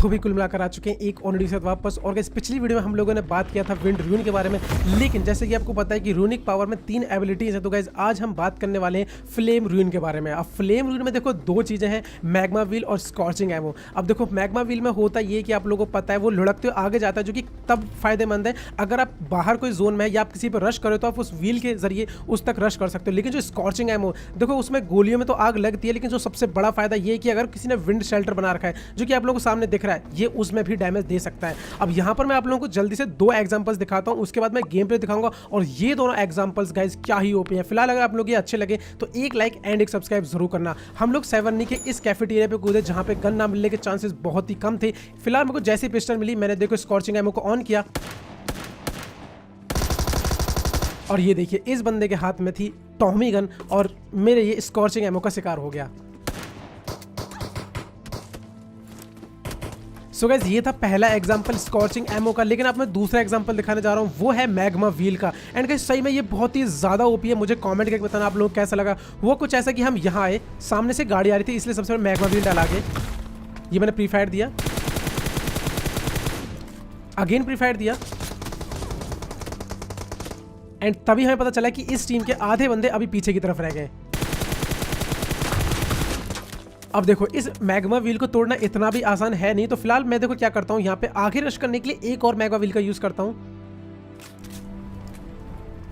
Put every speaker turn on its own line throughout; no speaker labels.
तो भी कुल मिलाकर आ चुके हैं एक और वीडियो के साथ वापस। और इस पिछली वीडियो में हम लोगों ने बात किया था विंड रून के बारे में, लेकिन जैसे कि आपको पता है कि रूनिक पावर में 3 एबिलिटीज है, तो गाइज आज हम बात करने वाले हैं फ्लेम रून के बारे में। अब फ्लेम रून में देखो 2 चीजें हैं, मैग्मा व्हील और स्कॉर्चिंग एमो। अब देखो मैग्मा व्हील में होता ये कि आप लोगों को पता है वो लुढ़कते हुए आगे जाता है, जो कि तब फायदेमंद है अगर आप बाहर कोई जोन में या आप किसी पर रश करो तो आप उस व्हील के जरिए उस तक रश कर सकते हो। लेकिन जो स्कॉर्चिंग एमो देखो उसमें गोलियों में तो आग लगती है, लेकिन जो सबसे बड़ा फायदा ये है कि अगर किसी ने विंड शेल्टर बना रखा है जो कि आप लोगों को सामने दिख रहा है, ये उसमें भी डैमेज दे सकता है। अब यहाँ पर मैं आप लोगों को जल्दी से 2 एग्जांपल्स दिखाता हूँ, उसके बाद मैं गेम प्ले दिखाऊंगा और ये दोनों एग्जांपल्स गाइस क्या ही ओपी हैं। फिलहाल अगर आप लोग ये अच्छे लगे तो एक लाइक एंड एक सब्सक्राइब जरूर करना। हम लोग 7 के इस कैफेटेरिया पे कूदे जहाँ पे गन ना मिलने के चांसेस बहुत ही कम थे। फिलहाल मेरे को जैसी पिस्टल मिली मैंने देखो स्कॉर्चिंग एमो को ऑन किया और ये देखिए इस बंदे के हाथ में थी टॉमी गन और मेरे ये स्कॉर्चिंग एमो का शिकार हो गया। सो गाइस ये था पहला एग्जांपल स्कॉर्चिंग एमो का, लेकिन अब मैं दूसरा एग्जांपल दिखाने जा रहा हूँ, वो है मैग्मा व्हील का। एंड गाइस सही में ये बहुत ही ज़्यादा ओपी है। मुझे कमेंट करके बताना आप लोगों को कैसा लगा। वो कुछ ऐसा कि हम यहाँ आए, सामने से गाड़ी आ रही थी, इसलिए सबसे पहले मैग्मा व्हील डाला के ये मैंने प्री फायर दिया, अगेन प्री फायर दिया, एंड तभी हमें पता चला कि इस टीम के आधे बंदे अभी पीछे की तरफ रह गए। अब देखो इस मैग्मा व्हील को तोड़ना इतना भी आसान है नहीं, तो फिलहाल मैं देखो क्या करता हूं, यहाँ पे आगे रश करने के लिए एक और मैग्मा व्हील का यूज करता हूं,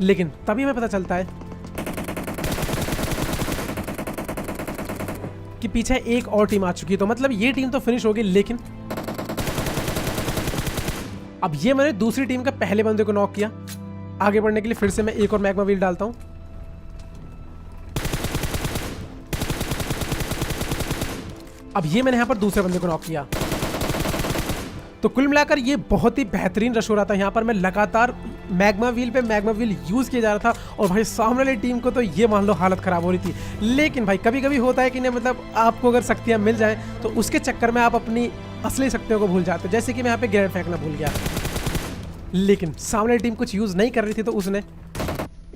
लेकिन तभी हमें पता चलता है कि पीछे एक और टीम आ चुकी है, तो मतलब ये टीम तो फिनिश होगी। लेकिन अब ये मैंने दूसरी टीम का पहले बंदे को नॉक किया। आगे बढ़ने के लिए फिर से मैं एक और मैग्मा व्हील डालता हूं। अब ये मैंने यहां पर दूसरे बंदे को नॉक किया। तो कुल मिलाकर ये बहुत ही बेहतरीन रश हो रहा था। यहाँ पर मैं लगातार मैग्मा व्हील पे मैग्मा व्हील यूज किया जा रहा था और भाई सामने वाली टीम को तो ये मान लो हालत खराब हो रही थी। लेकिन भाई कभी कभी होता है कि नहीं, मतलब आपको अगर शक्तियां मिल जाएं तो उसके चक्कर में आप अपनी असली शक्तियों को भूल जाते हो। जैसे कि मैं यहाँ पे ग्रेनेड फेंकना भूल गया, लेकिन सामने टीम कुछ यूज नहीं कर रही थी तो उसने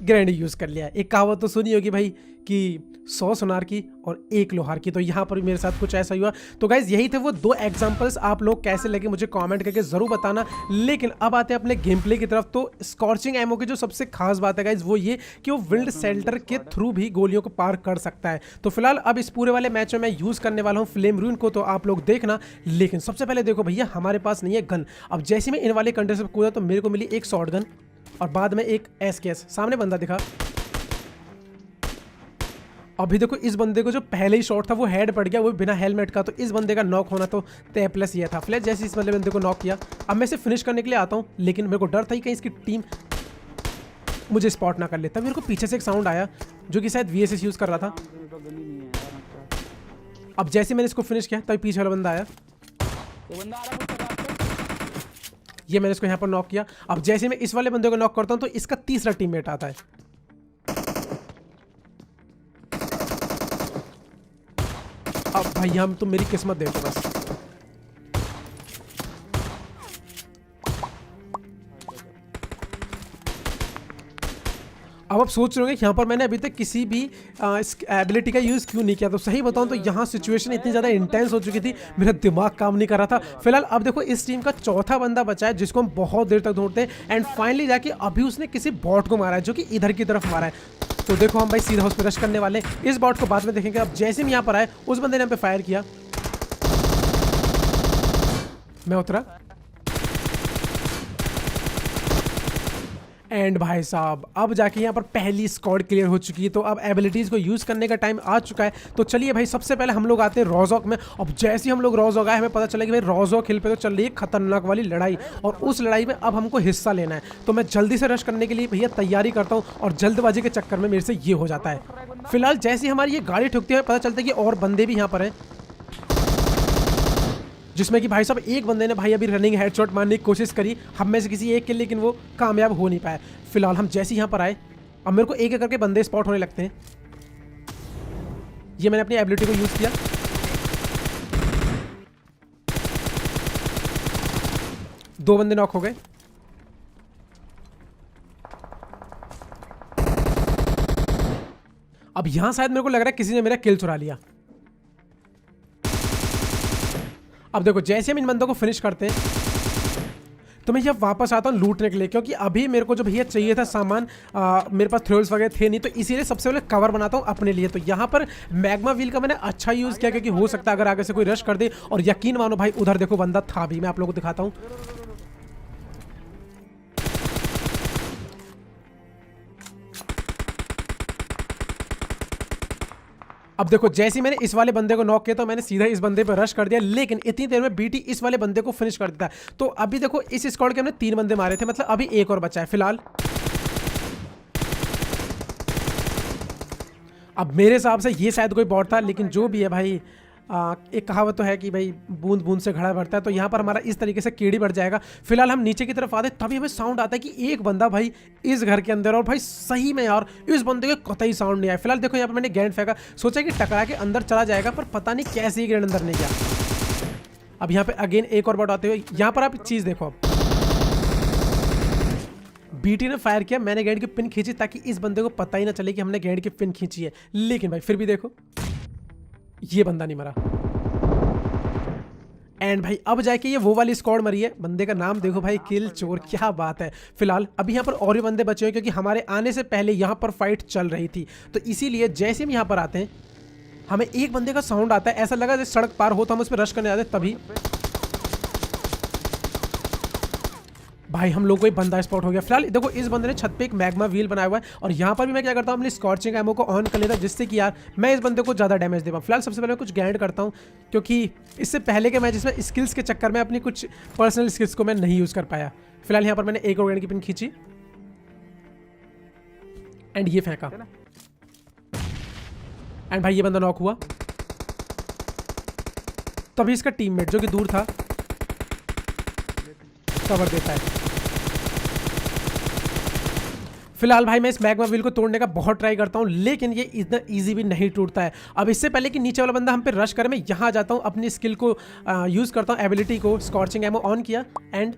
ग्रेनेड यूज कर लिया। एक कहावत तो सुनी होगी भाई कि 100 सुनार की और 1 लोहार की, तो यहाँ पर भी मेरे साथ कुछ ऐसा हुआ। तो गाइज यही थे वो 2 एग्जांपल्स, आप लोग कैसे लगे मुझे कमेंट करके जरूर बताना। लेकिन अब आते हैं अपने गेम प्ले की तरफ। तो स्कॉर्चिंग एमो की जो सबसे खास बात है गाइज वो ये कि वो विंड शेल्टर के थ्रू भी गोलियों को पार कर सकता है। तो फिलहाल अब इस पूरे वाले मैच में मैं यूज करने वाला हूँ फ्लेम रून को, तो आप लोग देखना। लेकिन सबसे पहले देखो भैया हमारे पास नहीं है गन। अब जैसे मैं इन वाले कंट्री से कूदा तो मेरे को मिली एक शॉर्ट गन और बाद में एक एसकेएस। सामने बंदा दिखा। अभी देखो इस बंदे को जो पहले ही शॉट था वो हेड पड़ गया, वो बिना हेलमेट का, तो इस बंदे का नॉक होना तो तय प्लस ये था। फ्लैश जैसे इस बंदे को नॉक किया। अब मैं इसे फिनिश करने के लिए आता हूँ, लेकिन मेरे को डर था कि कहीं इसकी टीम मुझे स्पॉट ना कर लेता। मेरे को पीछे से एक साउंड आया जो कि शायद वीएसएस यूज कर रहा था। अब जैसे मैंने इसको फिनिश किया तभी पीछे वाला बंदा आया, ये मैंने इसको यहाँ पर नॉक किया। अब जैसे मैं इस वाले बंदे को नॉक करता हूँ तो इसका तीसरा टीममेट आता है। अब भाई हम तो मेरी किस्मत देखो बस। अब आप सोच रहे हो कि यहाँ पर मैंने अभी तक किसी भी एबिलिटी का यूज़ क्यों नहीं किया, तो सही बताऊँ तो यहाँ सिचुएशन इतनी ज़्यादा इंटेंस हो चुकी थी, मेरा दिमाग काम नहीं कर रहा था। फिलहाल अब देखो इस टीम का चौथा बंदा बचा है जिसको हम बहुत देर तक ढूंढते हैं, एंड फाइनली जाके अभी उसने किसी बॉट को मारा है जो कि इधर की तरफ मारा है। तो देखो हम भाई सीधा उस पर रश करने वाले हैं। इस बॉट को बाद में देखेंगे। अब जैसे हम यहाँ पर आए उस बंदे ने हम पे फायर किया, मैं उतरा, एंड भाई साहब अब जाके यहाँ पर पहली स्क्वाड क्लियर हो चुकी है। तो अब एबिलिटीज को यूज करने का टाइम आ चुका है। तो चलिए भाई सबसे पहले हम लोग आते हैं रोजॉक में। अब जैसे ही हम लोग रोजॉक आए हमें पता चला कि भाई रोजॉक हिल पे तो चल रही है खतरनाक वाली लड़ाई, और उस लड़ाई में अब हमको हिस्सा लेना है। तो मैं जल्दी से रश करने के लिए भैया तैयारी करता हूँ, और जल्दबाजी के चक्कर में मेरे से ये हो जाता है। फिलहाल जैसे ही हमारी ये गाड़ी ठुकती है पता चलता है कि और बंदे भी यहाँ पर हैं, जिसमें कि भाई साहब एक बंदे ने भाई अभी रनिंग हेडशॉट मारने की कोशिश करी हम में से किसी एक के, लेकिन वो कामयाब हो नहीं पाया। फिलहाल हम जैसे यहाँ पर आए अब मेरे को एक एक करके बंदे स्पॉट होने लगते हैं। ये मैंने अपनी एबिलिटी को यूज किया, दो बंदे नॉक हो गए। अब यहां शायद मेरे को लग रहा है किसी ने मेरा किल चुरा लिया। अब देखो जैसे हम इन बंदों को फिनिश करते हैं तो मैं यहाँ वापस आता हूँ लूटने के लिए, क्योंकि अभी मेरे को जो भैया चाहिए था सामान, मेरे पास थ्रोल्स वगैरह थे नहीं, तो इसीलिए सबसे पहले कवर बनाता हूँ अपने लिए। तो यहाँ पर मैग्मा व्हील का मैंने अच्छा यूज़ किया, क्योंकि हो सकता है अगर आगे से कोई रश कर दे, और यकीन मानो भाई उधर देखो बंदा था भी, मैं आप लोगों को दिखाता हूँ। अब देखो जैसे ही मैंने इस वाले बंदे को नॉक किया तो मैंने सीधा इस बंदे पर रश कर दिया, लेकिन इतनी देर में बीटी इस वाले बंदे को फिनिश कर देता है। तो अभी देखो इस स्क्वाड के हमने 3 बंदे मारे थे, मतलब अभी एक और बचा है फिलहाल। अब मेरे हिसाब से ये शायद कोई बॉट था, लेकिन जो भी है भाई, एक कहावत तो है कि भाई बूंद बूंद से घड़ा भरता है, तो यहाँ पर हमारा इस तरीके से कीड़ी बढ़ जाएगा। फिलहाल हम नीचे की तरफ आते तभी हमें साउंड आता है कि एक बंदा भाई इस घर के अंदर, और भाई सही में यार इस बंदे के कतई साउंड नहीं आया। फिलहाल देखो यहाँ पर मैंने ग्रेनेड फेंका, सोचा कि टकरा के अंदर चला जाएगा, पर पता नहीं कैसे ही ग्रेनेड अंदर नहीं गया। अब यहाँ पे अगेन एक और बॉट आते हुए, यहाँ पर आप चीज़ देखो, अब बीटी ने फायर किया, मैंने ग्रेनेड की पिन खींची ताकि इस बंदे को पता ही ना चले कि हमने ग्रेनेड की पिन खींची है, लेकिन भाई फिर भी देखो ये बंदा नहीं मरा। एंड भाई अब जाके ये वो वाली स्क्वाड मरी है, बंदे का नाम देखो भाई, किल चोर, क्या बात है। फिलहाल अभी यहाँ पर और भी बंदे बचे हुए, क्योंकि हमारे आने से पहले यहाँ पर फाइट चल रही थी, तो इसीलिए जैसे हम यहाँ पर आते हैं हमें एक बंदे का साउंड आता है, ऐसा लगा जैसे सड़क पार हो तो हम उस पर रश करने आते, तभी भाई हम लोग को एक बंदा स्पॉट हो गया। फिलहाल देखो इस बंदे ने छत पे एक मैग्मा व्हील बनाया हुआ है, और यहाँ पर भी मैं क्या करता हूँ अपनी स्कॉर्चिंग एमो को ऑन कर लेता हूँ, जिससे कि यार मैं इस बंदे को ज़्यादा डैमेज दे पाऊँ। फिलहाल सबसे पहले मैं कुछ ग्रैंड करता हूँ, क्योंकि इससे पहले के मैच इसमें स्किल्स के चक्कर में अपनी कुछ पर्सनल स्किल्स को मैं नहीं यूज़ कर पाया। फिलहाल यहाँ पर मैंने एक और ग्रैंड की पिन खींची एंड ये फेंका, एंड भाई ये बंदा नॉक हुआ। तभी इसका टीममेट जो कि दूर था कवर देता है। फिलहाल भाई मैं इस मैग्मा व्हील को तोड़ने का बहुत ट्राई करता हूँ, लेकिन ये इतना इजी भी नहीं टूटता है। अब इससे पहले कि नीचे वाला बंदा हम पे रश करे, मैं यहाँ जाता हूँ, अपनी स्किल को यूज़ करता हूँ, एबिलिटी को, स्कॉर्चिंग एमो ऑन किया, एंड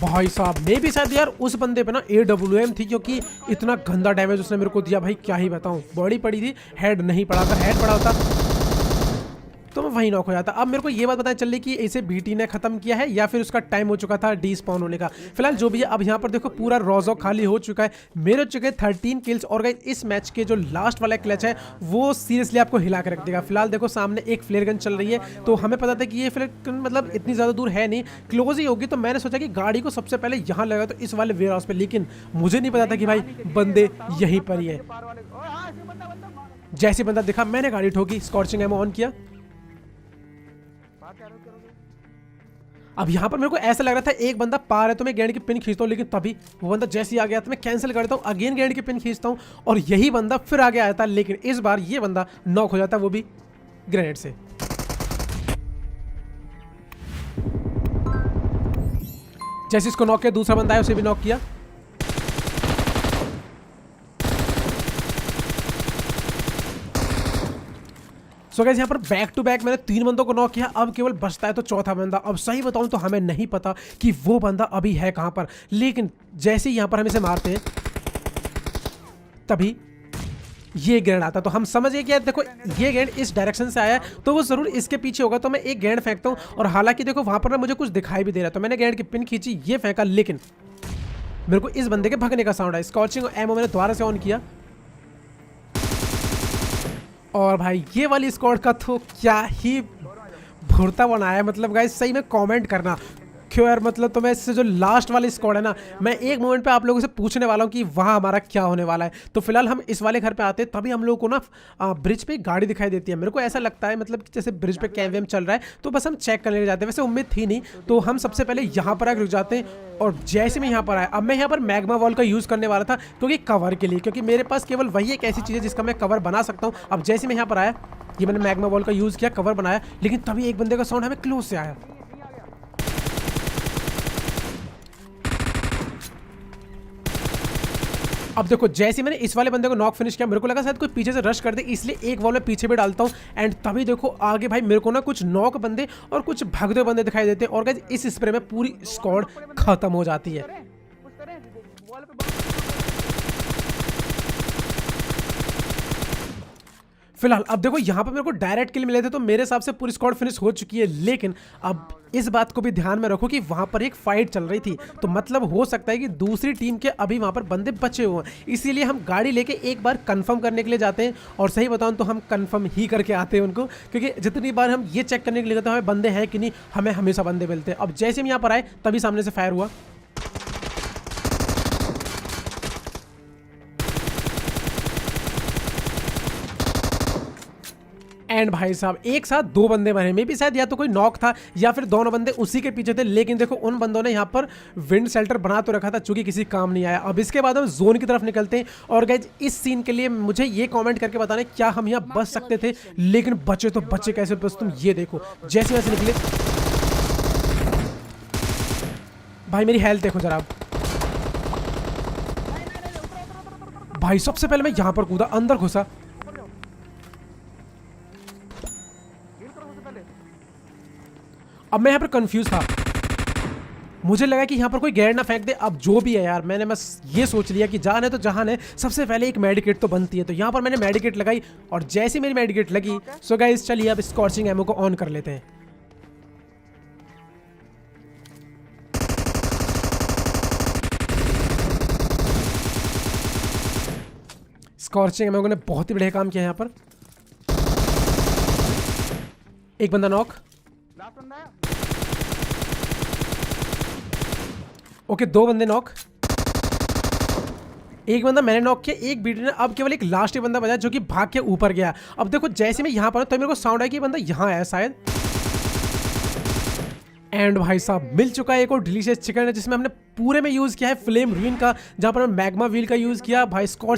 भाई साहब मे भी शायद यार उस बंदे पे ना AWM थी, क्योंकि इतना गंदा डैमेज उसने मेरे को दिया भाई, क्या ही बताऊँ। बॉडी पड़ी थी, हेड नहीं पड़ा था, हेड पड़ा होता तो मैं वहीं नॉक हो जाता। अब मेरे को ये बात पता चल रही कि इसे बीटी ने खत्म किया है या फिर उसका टाइम हो चुका था डी स्पॉन होने का। फिलहाल जो भी है, अब यहाँ पर देखो पूरा रोजो खाली हो चुका है, मेरे चुके 13 किल्स। और गाइस इस मैच के जो लास्ट वाला क्लच है वो सीरियसली आपको हिला के रख देगा। फिलहाल देखो सामने एक फ्लेयर गन चल रही है, तो हमें पता था कि ये फ्लेयर गन मतलब इतनी ज़्यादा दूर है नहीं, क्लोज ही होगी, तो मैंने सोचा कि गाड़ी को सबसे पहले यहाँ लगा तो इस वाले वेयर हाउस पे, लेकिन मुझे नहीं पता था कि भाई बंदे यहीं पर ही है। जैसे बंदा दिखा मैंने गाड़ी ठोकी, स्कॉर्चिंग एमो ऑन किया। अब यहाँ पर मेरे को ऐसा लग रहा था एक बंदा पार है, तो मैं ग्रेनेड की पिन खींचता हूँ, लेकिन तभी वो बंदा जैसे ही आ गया तो मैं कैंसिल करता हूँ, अगेन ग्रेनेड की पिन खींचता हूँ, और यही बंदा फिर आगे आया था, लेकिन इस बार ये बंदा नॉक हो जाता है, वो भी ग्रेनेड से। जैसे इसको नॉक किया, दूसरा बंदा आया, उसे भी नॉक किया। सो गाइस यहाँ पर बैक टू बैक मैंने 3 बंदों को नॉक किया, अब केवल बचता है तो चौथा बंदा। अब सही बताऊं तो हमें नहीं पता कि वो बंदा अभी है कहां पर, लेकिन जैसे ही यहाँ पर हम इसे मारते हैं तभी ये ग्रेनेड आता, तो हम समझ गए कि यार देखो ये ग्रेनेड इस डायरेक्शन से आया है तो वो जरूर इसके पीछे होगा। तो मैं एक ग्रेनेड फेंकता हूँ, और हालांकि देखो वहां पर ना मुझे कुछ दिखाई भी दे रहा है, तो मैंने ग्रेनेड की पिन खींची, ये फेंका, लेकिन मेरे को इस बंदे के भगने का साउंड आया। स्कॉचिंग एमो मैंने दोबारा से ऑन किया, और भाई ये वाली स्क्वाड का तो क्या ही भुरता बनाया है। मतलब गाइस सही में कमेंट करना क्यों यार, मतलब तो मैं इससे जो लास्ट वाली स्क्वाड है ना, मैं एक मोमेंट पे आप लोगों से पूछने वाला हूँ कि वहाँ हमारा क्या होने वाला है। तो फिलहाल हम इस वाले घर पे आते हैं, तभी हम लोगों को ना ब्रिज पे गाड़ी दिखाई देती है। मेरे को ऐसा लगता है मतलब कि जैसे ब्रिज पे कैम चल रहा है, तो बस हम चेक करने जाते हैं। वैसे उम्मीद थी नहीं, तो हम सबसे पहले यहाँ पर आकर रुक जाते हैं। और जैसे मैं यहाँ पर आया, अब मैं यहाँ पर मैग्मा वॉल का यूज़ करने वाला था, क्योंकि कवर के लिए, क्योंकि मेरे पास केवल वही एक ऐसी चीज़ है जिसका मैं कवर बना सकता हूँ। अब जैसे मैं यहाँ पर आया, ये मैंने मैग्मा वॉल का यूज़ किया, कवर बनाया, लेकिन तभी एक बंदे का साउंड हमें क्लोज से आया। अब देखो जैसे मैंने इस वाले बंदे को नॉक फिनिश किया, मेरे को लगा शायद कोई पीछे से रश कर दे, इसलिए एक वॉल में पीछे भी डालता हूँ। एंड तभी देखो आगे भाई मेरे को ना कुछ नॉक बंदे और कुछ भागते बंदे दिखाई देते हैं, और गाइस इस स्प्रे में पूरी स्क्वाड खत्म हो जाती है। फिलहाल अब देखो यहाँ पर मेरे को डायरेक्ट किल मिले थे तो मेरे हिसाब से पूरी स्क्वाड फिनिश हो चुकी है, लेकिन अब इस बात को भी ध्यान में रखो कि वहाँ पर एक फाइट चल रही थी, तो मतलब हो सकता है कि दूसरी टीम के अभी वहाँ पर बंदे बचे हुए हैं, इसीलिए हम गाड़ी लेके एक बार कंफर्म करने के लिए जाते हैं। और सही बताऊँ तो हम कंफर्म ही करके आते हैं उनको, क्योंकि जितनी बार हम ये चेक करने के लिए जाते हैं हमें बंदे हैं कि नहीं, हमें हमेशा बंदे मिलते हैं। अब जैसे हम यहाँ पर आए तभी सामने से फायर हुआ। एंड भाई साहब एक साथ दो बंदे मरे, मे भी शायद या तो कोई नॉक था या फिर दोनों बंदे उसी के पीछे थे, लेकिन देखो उन बंदों ने यहाँ पर विंड शेल्टर बना तो रखा था चूंकि किसी काम नहीं आया। अब इसके बाद हम जोन की तरफ निकलते हैं और गाइज इस सीन के लिए मुझे ये कमेंट करके बताना क्या हम यहाँ बच सकते थे, लेकिन बचे तो बचे कैसे, बस तुम ये देखो जैसे वैसे निकले। भाई मेरी हेल्थ देखो जरा, भाई सबसे पहले मैं यहाँ पर कूदा, अंदर घुसा, अब मैं यहाँ पर कंफ्यूज था, मुझे लगा कि यहाँ पर कोई गैर ना फेंक दे। अब जो भी है यार, मैंने बस ये सोच लिया कि जान है तो जहान है, सबसे पहले एक मेडिकेट तो बनती है, तो यहाँ पर मैंने मेडिकेट लगाई और जैसे मेरी मेडिकेट लगी सो गाइस चलिए अब स्कॉर्चिंग एमो को ऑन कर लेते हैं। स्कॉर्चिंग एमो ने बहुत ही बढ़िया काम किया यहाँ पर। एक बंदा नॉक, ओके दो बंदे नॉक, एक बंदा मैंने नॉक किया, एक बीटी ने, अब केवल एक लास्ट ही बंदा बचा जो कि भाग के ऊपर गया। अब देखो जैसे मैं यहाँ पर तो मेरे को साउंड आया कि बंदा यहाँ आया शायद, एंड भाई साहब मिल चुका है एक और डिलीशियस चिकन है जिसमें हमने पूरे में यूज किया है फ्लेम रूइन का, जहां पर मैग्मा व्हील का यूज किया, भाई स्कॉच